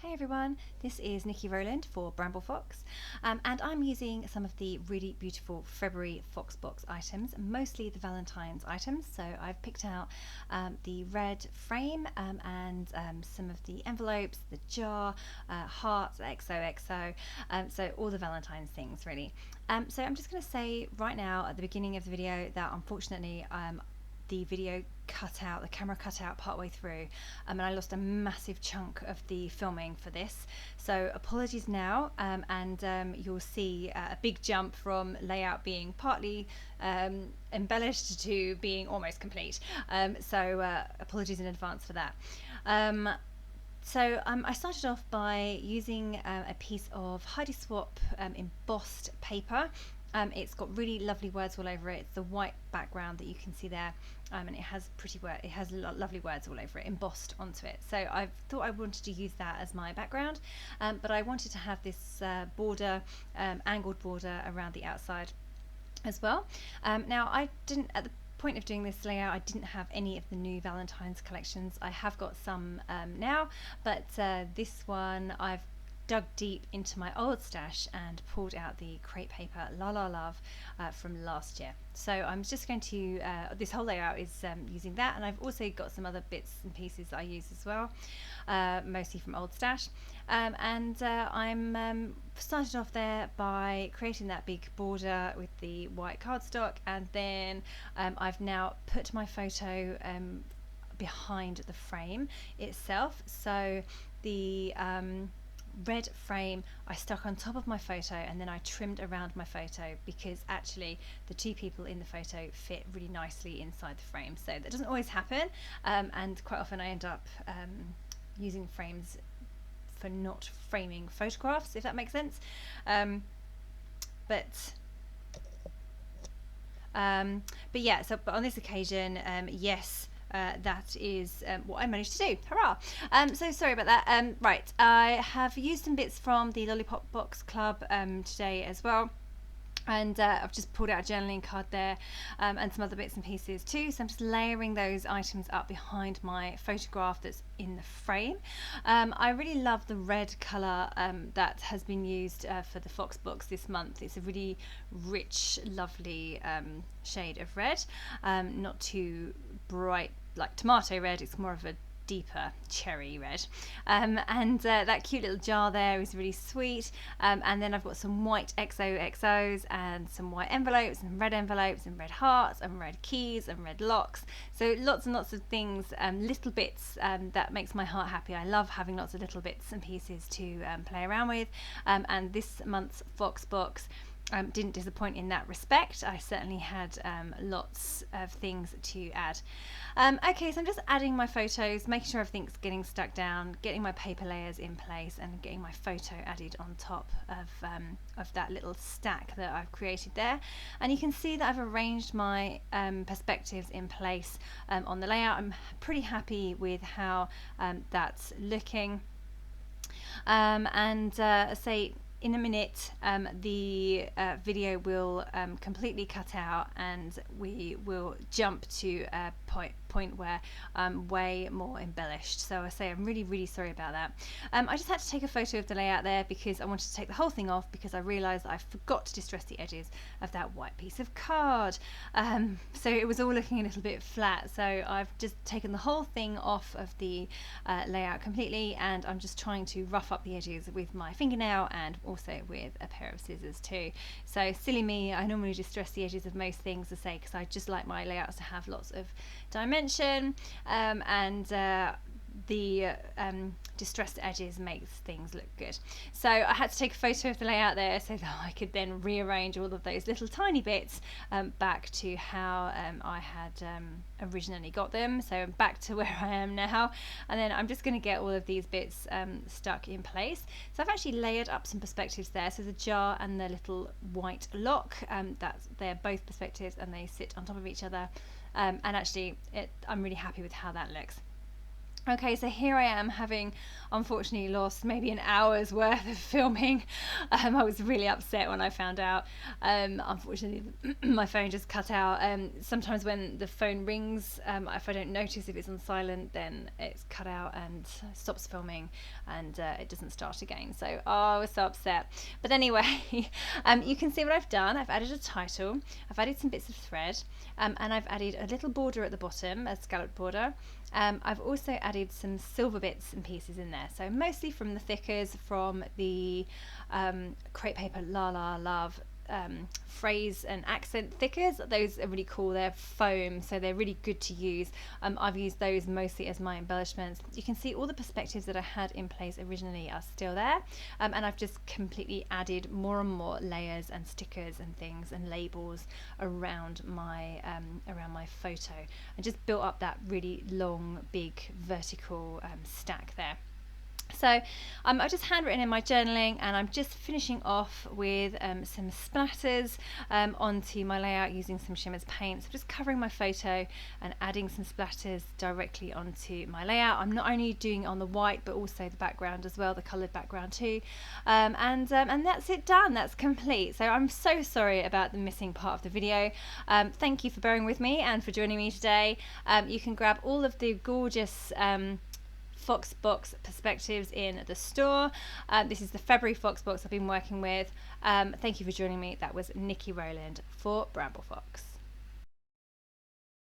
Hey everyone, this is Nikki Rowland for Bramble Fox, and I'm using some of the really beautiful February Fox box items, mostly the Valentine's items. So I've picked out the red frame and some of the envelopes, the jar, hearts, XOXO, so all the Valentine's things really. So I'm just going to say right now at the beginning of the video that unfortunately the video the camera cut out partway through, and I lost a massive chunk of the filming for this, so apologies now, and you'll see a big jump from layout being partly embellished to being almost complete, so apologies in advance for that. So I started off by using a piece of Heidi Swap embossed paper. It's got really lovely words all over it. It's the white background that you can see there, and it has lovely words all over it, embossed onto it. So I thought I wanted to use that as my background, but I wanted to have this border, angled border around the outside as well. Now I didn't, at the point of doing this layout, I didn't have any of the new Valentine's collections. I have got some now, but this one I've dug deep into my old stash and pulled out the crepe paper La La Love from last year. So I'm just going to, this whole layout is using that, and I've also got some other bits and pieces that I use as well, mostly from old stash. I'm started off there by creating that big border with the white cardstock, and then I've now put my photo behind the frame itself. So the red frame I stuck on top of my photo, and then I trimmed around my photo because actually the two people in the photo fit really nicely inside the frame. So that doesn't always happen, and quite often I end up using frames for not framing photographs, if that makes sense. But yeah, but on this occasion, yes, that is what I managed to do. Hurrah! So sorry about that. Right, I have used some bits from the Lollipop Box Club today as well. And I've just pulled out a journaling card there, and some other bits and pieces too. So I'm just layering those items up behind my photograph that's in the frame. I really love the red colour that has been used for the Fox box this month. It's a really rich, lovely shade of red, not too bright like tomato red. It's more of a deeper cherry red, and that cute little jar there is really sweet, and then I've got some white XOXOs and some white envelopes and red hearts and red keys and red locks, so lots and lots of things, little bits that makes my heart happy. I love having lots of little bits and pieces to play around with, and this month's Fox box didn't disappoint in that respect. I certainly had lots of things to add. Okay, so I'm just adding my photos, making sure everything's getting stuck down, getting my paper layers in place, and getting my photo added on top of that little stack that I've created there. And you can see that I've arranged my perspectives in place on the layout. I'm pretty happy with how that's looking. Say in a minute, the video will completely cut out, and we will jump to a point where I'm way more embellished. So I say I'm really sorry about that. I just had to take a photo of the layout there because I wanted to take the whole thing off, because I realised I forgot to distress the edges of that white piece of card. So it was all looking a little bit flat, so I've just taken the whole thing off of the layout completely, and I'm just trying to rough up the edges with my fingernail and also with a pair of scissors too. So silly me, I normally distress the edges of most things, to say, because I just like my layouts to have lots of dimension, and the distressed edges makes things look good. So I had to take a photo of the layout there so that I could then rearrange all of those little tiny bits back to how I had originally got them. So I'm back to where I am now, and then I'm just going to get all of these bits stuck in place. So I've actually layered up some perspectives there. So the jar and the little white lock, they're both perspectives and they sit on top of each other, and actually I'm really happy with how that looks. Okay, so here I am, having unfortunately lost maybe an hour's worth of filming. I was really upset when I found out. Unfortunately, my phone just cut out. Sometimes when the phone rings, if I don't notice if it's on silent, then it's cut out and stops filming, and it doesn't start again. So I was so upset. But anyway, you can see what I've done. I've added a title, I've added some bits of thread, and I've added a little border at the bottom, a scalloped border. I've also added some silver bits and pieces in there, so mostly from the thickers, from the crepe paper La La Love phrase and accent thickers. Those are really cool. They're foam, so they're really good to use. I've used those mostly as my embellishments. You can see all the perspectives that I had in place originally are still there, and I've just completely added more and more layers and stickers and things and labels around my photo, and just built up that really long, big vertical stack there. So I've just handwritten in my journaling, and I'm just finishing off with some splatters onto my layout using some Shimmers paint. So just covering my photo and adding some splatters directly onto my layout. I'm not only doing it on the white, but also the background as well, the coloured background too. And that's it done. That's complete. So I'm so sorry about the missing part of the video. Thank you for bearing with me and for joining me today. You can grab all of the gorgeous Fox box perspectives in the store. This is the February Fox box I've been working with. Thank you for joining me. That was Niki Rowland for Bramble Fox.